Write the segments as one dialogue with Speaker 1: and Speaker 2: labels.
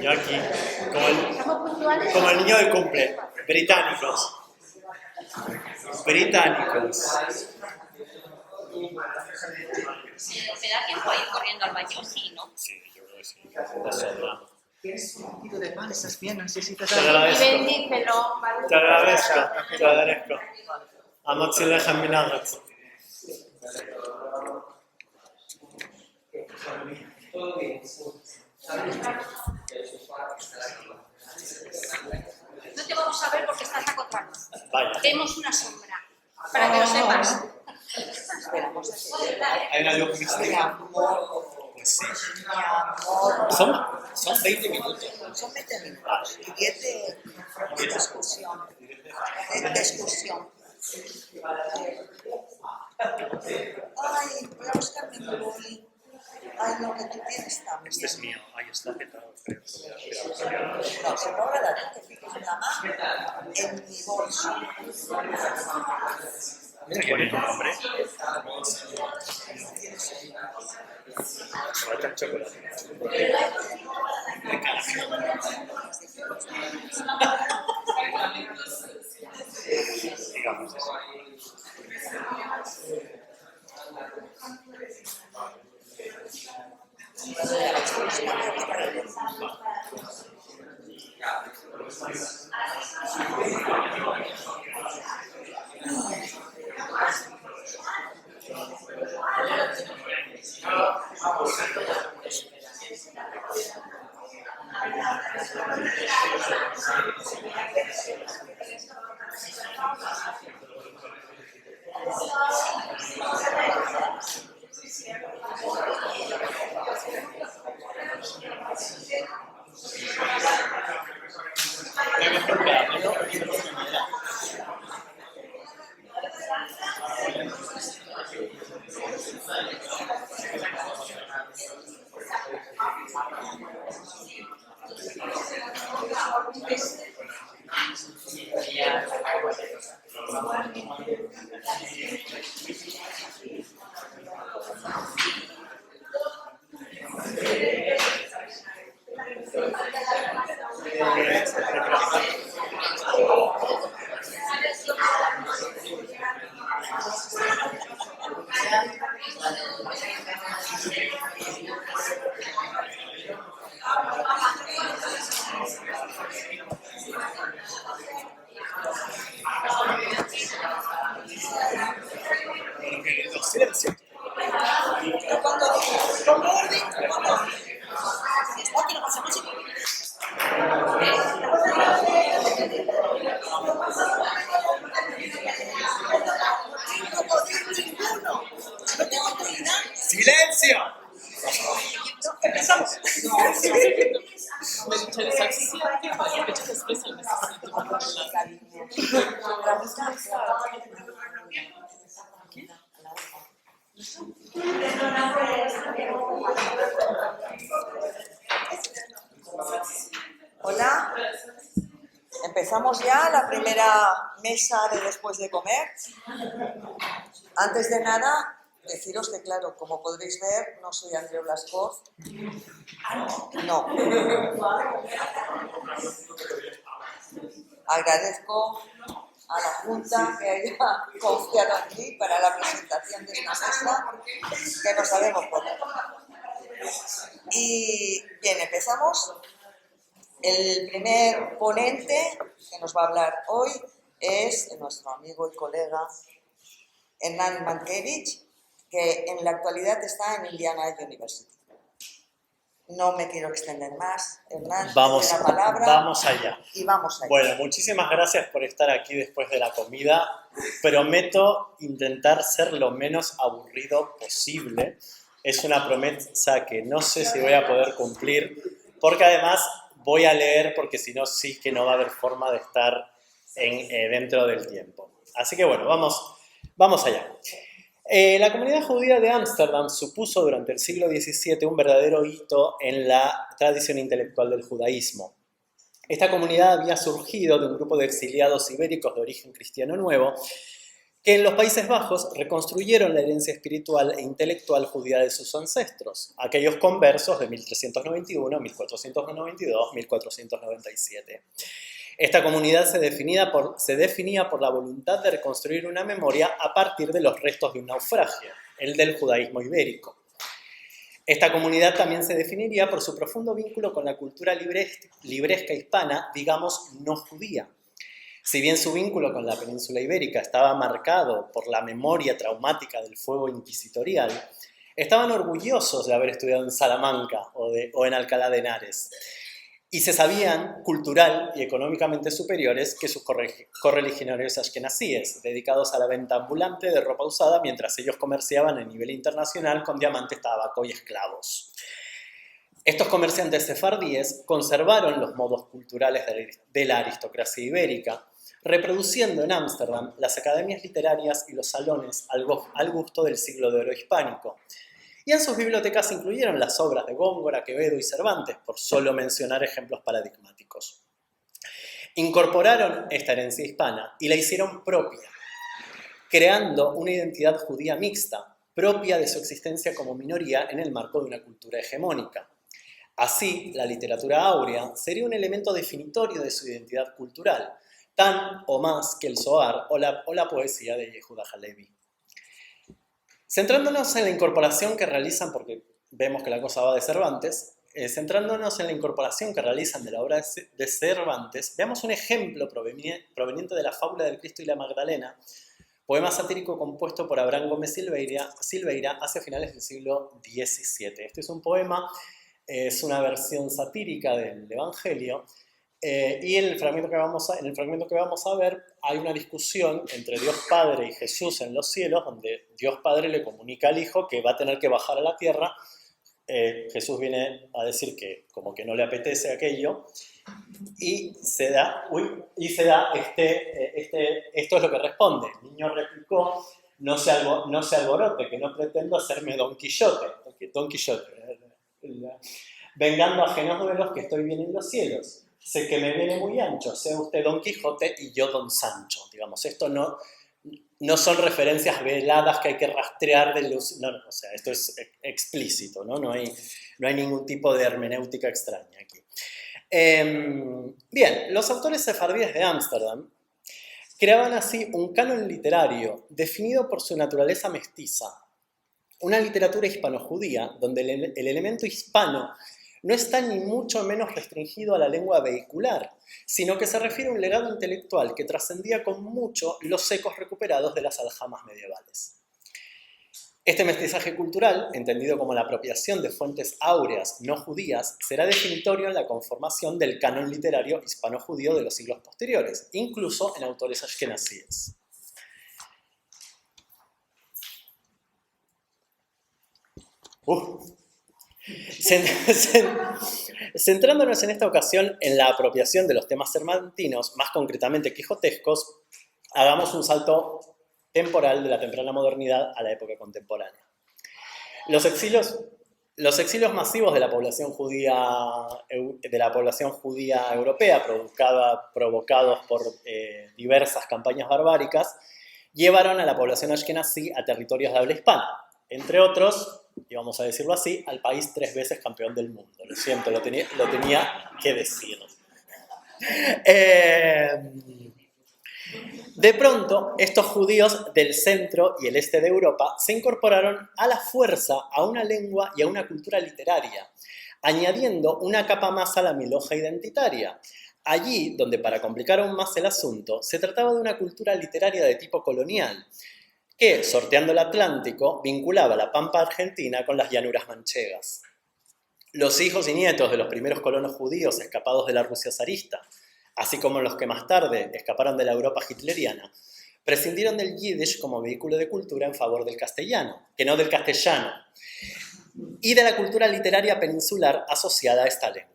Speaker 1: Yo aquí, como el niño del cumple. Británicos. Británicos.
Speaker 2: ¿Me da tiempo a ir corriendo al baño? Sí, ¿no?
Speaker 1: Sí, yo creo que sí. De sobra.
Speaker 3: Tienes un poquito de pan, estás bien, necesitas
Speaker 1: Te
Speaker 3: algo.
Speaker 2: Y
Speaker 1: agradezco.
Speaker 2: bendícelo, ¿vale?
Speaker 1: Te agradezco. Te agradezco. Amotzileja minaret.
Speaker 2: No te vamos a ver porque estás a contraluz.
Speaker 1: Vaya.
Speaker 2: Vemos una sombra, para que lo sepas.
Speaker 3: Esperamos así.
Speaker 1: Hay una luz mística.
Speaker 3: Mi amor,
Speaker 1: Pues sí.
Speaker 3: mi amor.
Speaker 1: Son 20 minutos.
Speaker 3: Son 20 minutos y 10 de discusión. De excursión. Ay, voy a buscar mi boli. Ay, no, que tú tienes también.
Speaker 1: Este es mío. Ahí está petado. Creo.
Speaker 3: No, se me va a dar que fijes la mano en mi bolso.
Speaker 1: Mira qué bonito nombre. Falta el chocolate. Digamos eso. Silencio.
Speaker 3: Cuando dices, ¿cómo orden? ¿Cómo orden? ¿O que no pasa música? No puedo decir ninguno. No tengo autoridad.
Speaker 1: ¡Silencio!
Speaker 3: Empezamos. Hola. Empezamos ya la primera mesa de después de comer. Antes de nada, deciros que, claro, como podréis ver, no soy Andreu Blascov. No. Agradezco a la Junta que haya confiado en mí para la presentación de esta mesa, que no sabemos poner. Y bien, empezamos. El primer ponente que nos va a hablar hoy es nuestro amigo y colega Hernán Mankiewicz, que en la actualidad está en Indiana University. No me quiero extender más. Hernán,
Speaker 1: Vamos,
Speaker 3: la palabra
Speaker 1: vamos allá.
Speaker 3: y vamos allá.
Speaker 1: Bueno, muchísimas gracias por estar aquí después de la comida. Prometo intentar ser lo menos aburrido posible. Es una promesa que no sé si voy a poder cumplir, porque además voy a leer, porque si no, sí que no va a haber forma de estar dentro del tiempo. Así que bueno, vamos allá. La comunidad judía de Ámsterdam supuso durante el siglo XVII un verdadero hito en la tradición intelectual del judaísmo. Esta comunidad había surgido de un grupo de exiliados ibéricos de origen cristiano nuevo que en los Países Bajos reconstruyeron la herencia espiritual e intelectual judía de sus ancestros, aquellos conversos de 1391, 1492, 1497. Esta comunidad se definía por la voluntad de reconstruir una memoria a partir de los restos de un naufragio, el del judaísmo ibérico. Esta comunidad también se definiría por su profundo vínculo con la cultura libresca hispana, digamos, no judía. Si bien su vínculo con la península ibérica estaba marcado por la memoria traumática del fuego inquisitorial, estaban orgullosos de haber estudiado en Salamanca o en Alcalá de Henares, y se sabían cultural y económicamente superiores que sus correligionarios ashkenazíes, dedicados a la venta ambulante de ropa usada mientras ellos comerciaban a nivel internacional con diamantes, tabaco y esclavos. Estos comerciantes sefardíes conservaron los modos culturales de la aristocracia ibérica, reproduciendo en Ámsterdam las academias literarias y los salones al gusto del siglo de oro hispánico. Y en sus bibliotecas incluyeron las obras de Góngora, Quevedo y Cervantes, por solo mencionar ejemplos paradigmáticos. Incorporaron esta herencia hispana y la hicieron propia, creando una identidad judía mixta, propia de su existencia como minoría en el marco de una cultura hegemónica. Así, la literatura áurea sería un elemento definitorio de su identidad cultural, tan o más que el Zohar o la poesía de Yehuda Halevi. Centrándonos en la incorporación que realizan, porque vemos que la cosa va de Cervantes, centrándonos en la incorporación que realizan de la obra de Cervantes, veamos un ejemplo proveniente de la fábula del Cristo y la Magdalena, poema satírico compuesto por Abraham Gómez Silveira hacia finales del siglo XVII. Este es un poema, es una versión satírica del Evangelio, y en el fragmento que vamos a ver hay una discusión entre Dios Padre y Jesús en los cielos, donde Dios Padre le comunica al Hijo que va a tener que bajar a la tierra. Jesús viene a decir que como que no le apetece aquello, y se da esto es lo que responde. El niño replicó: no se alborote, que no pretendo hacerme Don Quijote, vengando ajenos duelos que estoy bien en los cielos. Sé que me viene muy ancho, sea usted Don Quijote y yo Don Sancho. Digamos, esto no son referencias veladas que hay que rastrear de luz. No, o sea, esto es explícito, ¿no? No hay ningún tipo de hermenéutica extraña aquí. Bien, los autores sefardíes de Ámsterdam creaban así un canon literario definido por su naturaleza mestiza, una literatura hispano-judía donde el elemento hispano no está ni mucho menos restringido a la lengua vehicular, sino que se refiere a un legado intelectual que trascendía con mucho los ecos recuperados de las aljamas medievales. Este mestizaje cultural, entendido como la apropiación de fuentes áureas no judías, será definitorio en la conformación del canon literario hispano-judío de los siglos posteriores, incluso en autores ashkenazíes. Centrándonos en esta ocasión en la apropiación de los temas cervantinos, más concretamente quijotescos, hagamos un salto temporal de la temprana modernidad a la época contemporánea. Los exilios masivos de la población judía europea, provocados por diversas campañas barbáricas, llevaron a la población ashkenazí a territorios de habla hispana, entre otros, y vamos a decirlo así, al país 3 veces campeón del mundo. Lo siento, lo tenía que decir. De pronto, estos judíos del centro y el este de Europa se incorporaron a la fuerza a una lengua y a una cultura literaria, añadiendo una capa más a la milhoja identitaria. Allí, donde para complicar aún más el asunto, se trataba de una cultura literaria de tipo colonial, que, sorteando el Atlántico, vinculaba la pampa argentina con las llanuras manchegas. Los hijos y nietos de los primeros colonos judíos escapados de la Rusia zarista, así como los que más tarde escaparon de la Europa hitleriana, prescindieron del yiddish como vehículo de cultura en favor del castellano, que no del castellano, y de la cultura literaria peninsular asociada a esta lengua.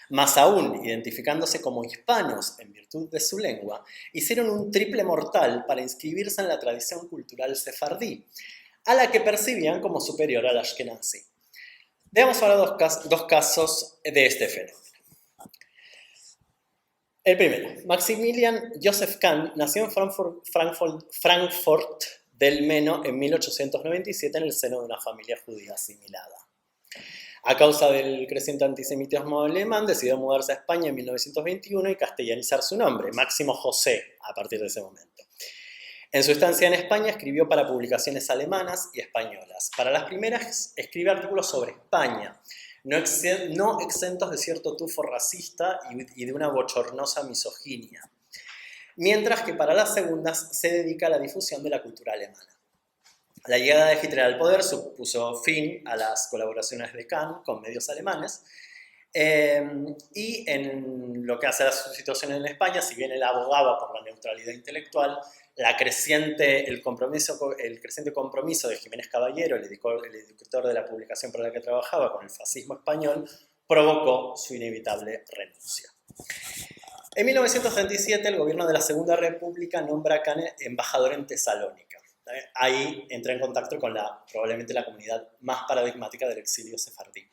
Speaker 1: Más aún, identificándose como hispanos en virtud de su lengua, hicieron un triple mortal para inscribirse en la tradición cultural sefardí, a la que percibían como superior al ashkenazi. Veamos ahora dos casos de este fenómeno. El primero, Maximilian Joseph Kahn nació en Frankfurt del Meno en 1897 en el seno de una familia judía asimilada. A causa del creciente antisemitismo alemán, decidió mudarse a España en 1921 y castellanizar su nombre, Máximo José, a partir de ese momento. En su estancia en España escribió para publicaciones alemanas y españolas. Para las primeras escribe artículos sobre España, no exentos de cierto tufo racista y de una bochornosa misoginia, mientras que para las segundas se dedica a la difusión de la cultura alemana. La llegada de Hitler al poder supuso fin a las colaboraciones de Kahn con medios alemanes, y en lo que hace a su situación en España, si bien él abogaba por la neutralidad intelectual, el creciente compromiso de Jiménez Caballero, el editor de la publicación para la que trabajaba, con el fascismo español, provocó su inevitable renuncia. En 1937, el gobierno de la Segunda República nombra a Kahn embajador en Tesalónica. Ahí entra en contacto con probablemente la comunidad más paradigmática del exilio sefardí.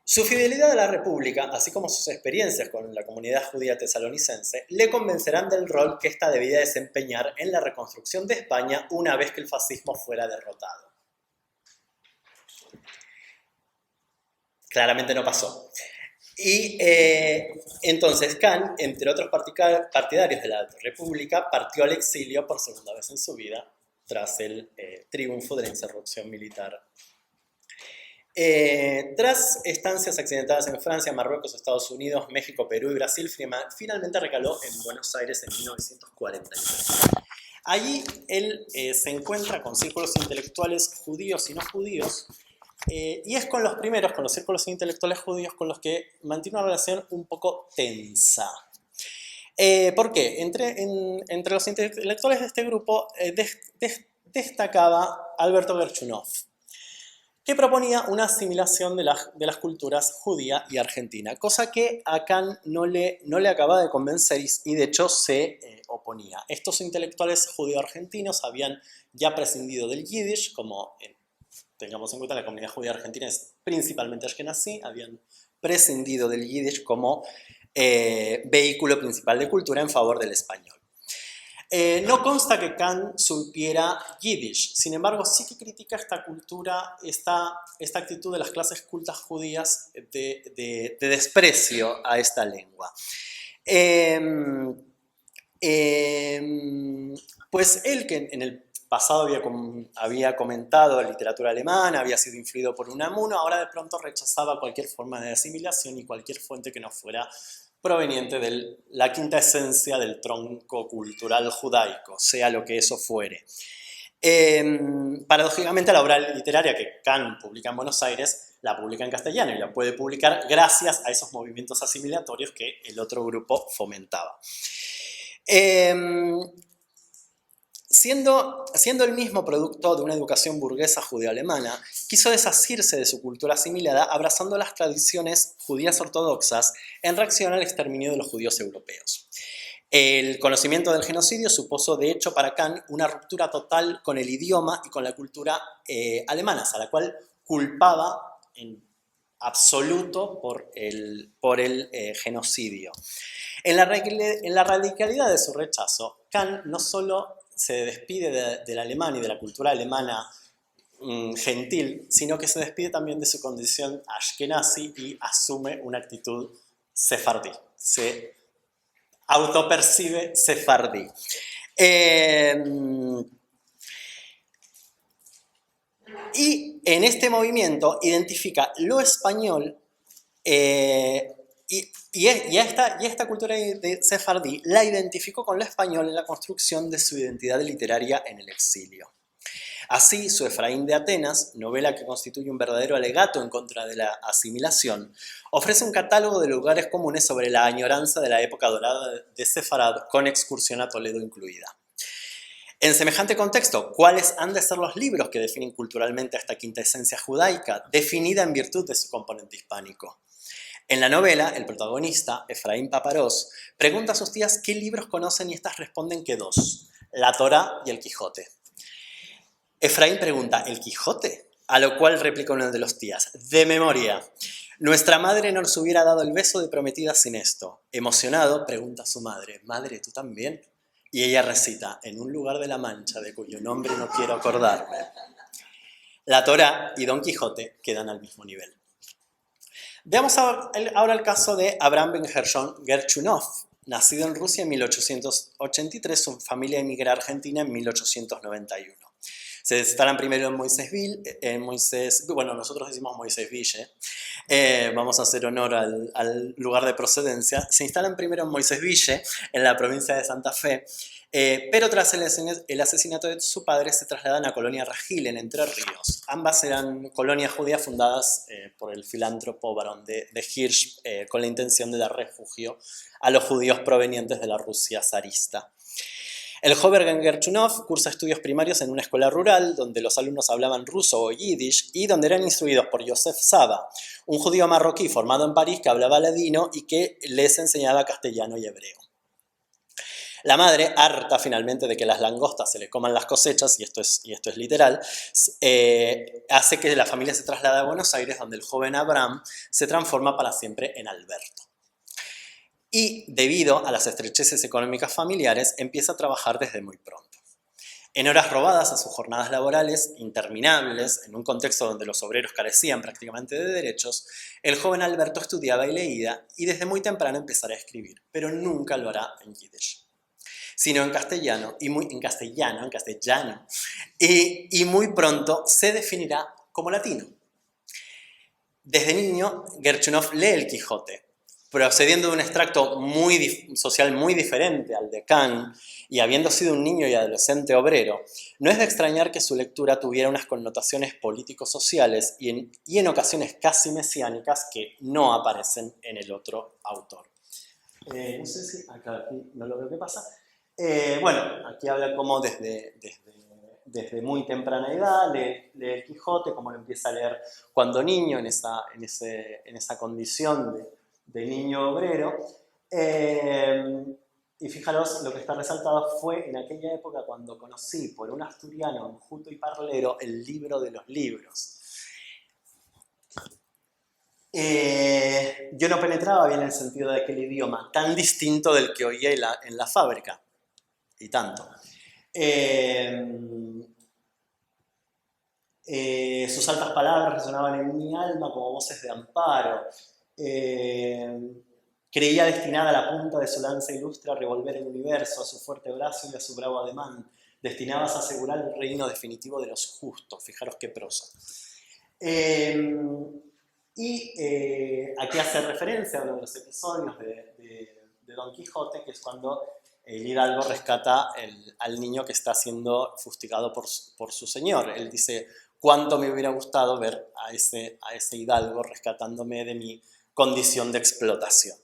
Speaker 1: Su fidelidad a la República, así como sus experiencias con la comunidad judía tesalonicense, le convencerán del rol que ésta debía desempeñar en la reconstrucción de España una vez que el fascismo fuera derrotado. Claramente no pasó. Y entonces Kahn, entre otros partidarios de la República, partió al exilio por segunda vez en su vida tras el triunfo de la insurrección militar. Tras estancias accidentadas en Francia, Marruecos, Estados Unidos, México, Perú y Brasil, finalmente recaló en Buenos Aires en 1943. Allí él se encuentra con círculos intelectuales judíos y no judíos, y es con los círculos intelectuales judíos, con los que mantiene una relación un poco tensa. ¿Por qué? Entre los intelectuales de este grupo destacaba Alberto Gerchunov, que proponía una asimilación de las culturas judía y argentina, cosa que a Kahn no le acababa de convencer y de hecho se oponía. Estos intelectuales judío-argentinos habían ya prescindido del yiddish, como tengamos en cuenta la comunidad judía argentina es principalmente ashkenazí, habían prescindido del yiddish como vehículo principal de cultura en favor del español. No consta que Kahn supiera yiddish, sin embargo sí que critica esta cultura, esta actitud de las clases cultas judías de desprecio a esta lengua. Pues él, que en el pasado había comentado literatura alemana, había sido influido por Unamuno, ahora de pronto rechazaba cualquier forma de asimilación y cualquier fuente que no fuera proveniente de la quinta esencia del tronco cultural judaico, sea lo que eso fuere. Paradójicamente, la obra literaria que Kahn publica en Buenos Aires la publica en castellano y la puede publicar gracias a esos movimientos asimilatorios que el otro grupo fomentaba. Siendo el mismo producto de una educación burguesa judeo-alemana, quiso desasirse de su cultura asimilada abrazando las tradiciones judías ortodoxas en reacción al exterminio de los judíos europeos. El conocimiento del genocidio supuso, de hecho, para Kahn una ruptura total con el idioma y con la cultura alemanas, a la cual culpaba en absoluto por el genocidio. En la radicalidad de su rechazo, Kahn no solo se despide del alemán y de la cultura alemana gentil, sino que se despide también de su condición ashkenazi y asume una actitud sefardí. Se autopercibe sefardí. Y en este movimiento identifica lo español y esta cultura de sefardí la identificó con lo español en la construcción de su identidad literaria en el exilio. Así, su Efraín de Atenas, novela que constituye un verdadero alegato en contra de la asimilación, ofrece un catálogo de lugares comunes sobre la añoranza de la época dorada de Sefarad, con excursión a Toledo incluida. En semejante contexto, ¿cuáles han de ser los libros que definen culturalmente a esta quinta esencia judaica, definida en virtud de su componente hispánico? En la novela, el protagonista, Efraín Paparós, pregunta a sus tías qué libros conocen y estas responden que dos, la Torá y el Quijote. Efraín pregunta, ¿el Quijote? A lo cual replica uno de los tías, de memoria. Nuestra madre no nos hubiera dado el beso de prometida sin esto. Emocionado, pregunta a su madre, «¿Madre, tú también?» Y ella recita, «En un lugar de la Mancha de cuyo nombre no quiero acordarme». La Torá y Don Quijote quedan al mismo nivel. Veamos ahora el caso de Abraham Ben Gershon Gerchunov, nacido en Rusia en 1883, su familia emigra a Argentina en 1891. Se instalan primero en bueno, nosotros decimos Moisésville, vamos a hacer honor al lugar de procedencia. Se instalan primero en Moisésville, en la provincia de Santa Fe, pero tras el asesinato de su padre se trasladan a Colonia Ragil, en Entre Ríos. Ambas eran colonias judías fundadas por el filántropo barón de Hirsch con la intención de dar refugio a los judíos provenientes de la Rusia zarista. El joven Gerchunov cursa estudios primarios en una escuela rural donde los alumnos hablaban ruso o yiddish y donde eran instruidos por Yosef Saba, un judío marroquí formado en París que hablaba ladino y que les enseñaba castellano y hebreo. La madre, harta finalmente de que las langostas se le coman las cosechas, y esto es literal, hace que la familia se traslade a Buenos Aires, donde el joven Abraham se transforma para siempre en Alberto. Y debido a las estrecheces económicas familiares, empieza a trabajar desde muy pronto. En horas robadas a sus jornadas laborales interminables, en un contexto donde los obreros carecían prácticamente de derechos, el joven Alberto estudiaba y leía y desde muy temprano empezará a escribir, pero nunca lo hará en yiddish, sino en castellano, y muy pronto se definirá como latino. Desde niño, Gerchunov lee el Quijote, procediendo de un extracto social muy diferente al de Kant y habiendo sido un niño y adolescente obrero, no es de extrañar que su lectura tuviera unas connotaciones político-sociales y en ocasiones casi mesiánicas que no aparecen en el otro autor. No sé si acá aquí no lo veo qué pasa. Bueno, aquí habla como desde muy temprana edad lee el Quijote, como lo empieza a leer cuando niño, en esa condición de niño obrero. Y fijaros, lo que está resaltado fue en aquella época cuando conocí por un asturiano enjuto y parlero el libro de los libros. Yo no penetraba bien el sentido de aquel idioma tan distinto del que oía en la fábrica, y tanto. Sus altas palabras resonaban en mi alma como voces de amparo. Creía destinada a la punta de su lanza ilustre a revolver el universo, a su fuerte brazo y a su bravo ademán, destinadas a asegurar el reino definitivo de los justos. Fijaros qué prosa. Aquí hace referencia a uno de los episodios de Don Quijote, que es cuando el hidalgo rescata al niño que está siendo fustigado por su señor. Él dice, cuánto me hubiera gustado ver a ese hidalgo rescatándome de mi condición de explotación.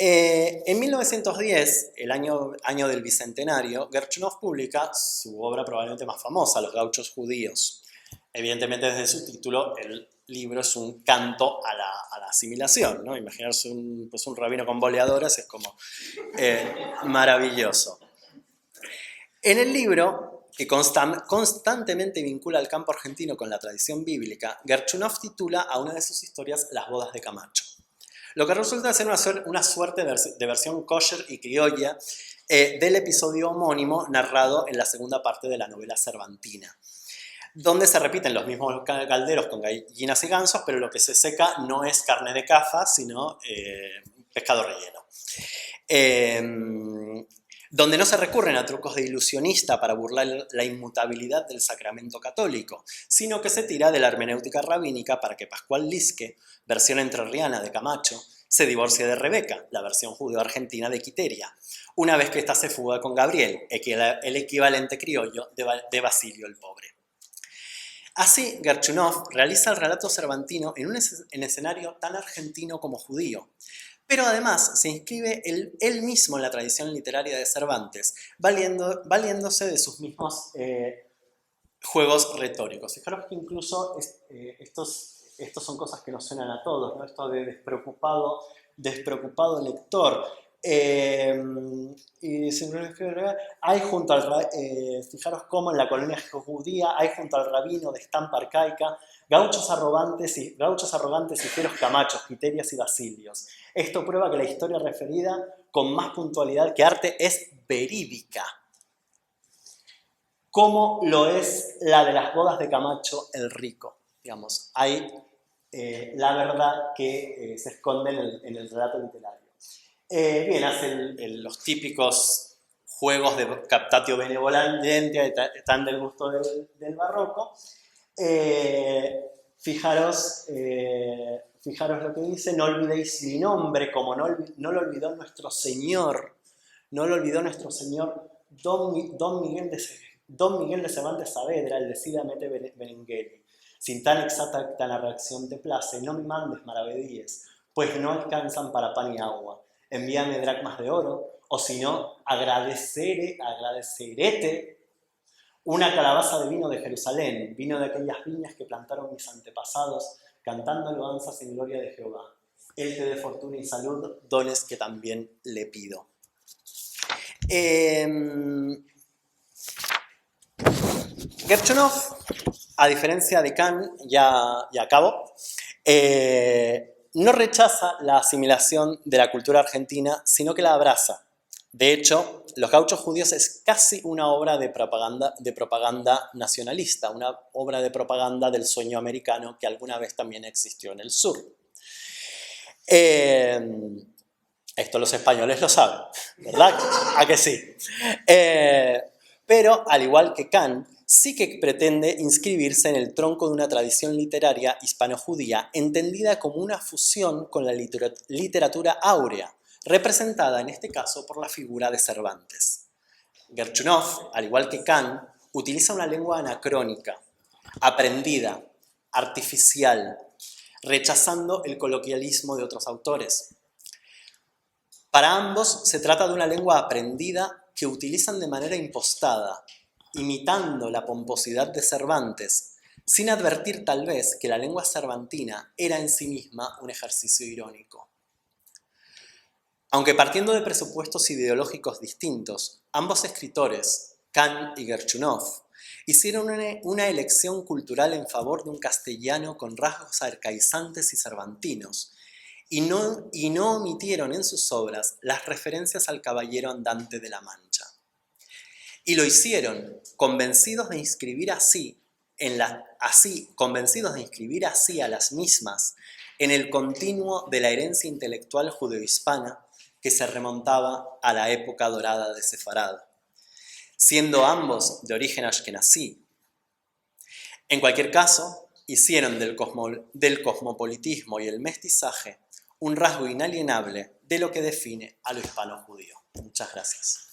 Speaker 1: En 1910, el año del Bicentenario, Gerchunov publica su obra probablemente más famosa, Los gauchos judíos. Evidentemente, desde su título, el libro es un canto a la asimilación, ¿no? Imaginarse un rabino con boleadoras es como maravilloso. En el libro, que constantemente vincula al campo argentino con la tradición bíblica, Gerchunov titula a una de sus historias Las bodas de Camacho, lo que resulta ser una suerte de versión kosher y criolla del episodio homónimo narrado en la segunda parte de la novela cervantina, donde se repiten los mismos calderos con gallinas y gansos, pero lo que se seca no es carne de caza, sino pescado relleno. Donde no se recurren a trucos de ilusionista para burlar la inmutabilidad del sacramento católico, sino que se tira de la hermenéutica rabínica para que Pascual Lisque, versión entrerriana de Camacho, se divorcie de Rebeca, la versión judeo-argentina de Quiteria, una vez que ésta se fuga con Gabriel, el equivalente criollo de Basilio el Pobre. Así, Gerchunov realiza el relato cervantino en un escenario tan argentino como judío, pero además se inscribe él mismo en la tradición literaria de Cervantes, valiéndose de sus mismos juegos retóricos. Fijaros que incluso estos son cosas que nos suenan a todos, ¿no? Esto de despreocupado lector. Y hay junto al, fijaros cómo en la colonia judía hay junto al rabino de estampa arcaica gauchos arrogantes y fieros camachos, quiterias y basilios. Esto prueba que la historia referida con más puntualidad que arte es verídica, como lo es la de las bodas de Camacho el Rico. Digamos, hay la verdad que se esconde en el relato literario. Bien, hacen los típicos juegos de captatio benevolentia, tan del gusto del barroco. Fijaros lo que dice: no olvidéis mi nombre, como no lo olvidó nuestro Señor, Don Miguel de Cervantes Saavedra, el de Cide Hamete Benengeli. Sin tan exacta narración te place, no me mandes maravedíes, pues no alcanzan para pan y agua. Envíame dracmas de oro, o si no, agradecerete una calabaza de vino de Jerusalén, vino de aquellas viñas que plantaron mis antepasados, cantando alabanzas en gloria de Jehová. Él te dé fortuna y salud, dones que también le pido. Gerchunov, a diferencia de Kant, ya acabo, no rechaza la asimilación de la cultura argentina, sino que la abraza. De hecho, Los gauchos judíos es casi una obra de propaganda nacionalista, una obra de propaganda del sueño americano que alguna vez también existió en el sur. Esto los españoles lo saben, ¿verdad? ¿A que sí? Pero, al igual que Kant, sí que pretende inscribirse en el tronco de una tradición literaria hispano-judía entendida como una fusión con la literatura áurea, representada en este caso por la figura de Cervantes. Gerchunov, al igual que Kant, utiliza una lengua anacrónica, aprendida, artificial, rechazando el coloquialismo de otros autores. Para ambos se trata de una lengua aprendida que utilizan de manera impostada, imitando la pomposidad de Cervantes, sin advertir tal vez que la lengua cervantina era en sí misma un ejercicio irónico. Aunque partiendo de presupuestos ideológicos distintos, ambos escritores, Kant y Gerchunov, hicieron una elección cultural en favor de un castellano con rasgos arcaizantes y cervantinos, y no omitieron en sus obras las referencias al caballero andante de la Mancha. Y lo hicieron convencidos de inscribir así a las mismas en el continuo de la herencia intelectual judeohispana que se remontaba a la época dorada de Sefarad, siendo ambos de origen ashkenazí. En cualquier caso, hicieron del cosmopolitismo y el mestizaje un rasgo inalienable de lo que define a lo hispano-judío. Muchas gracias.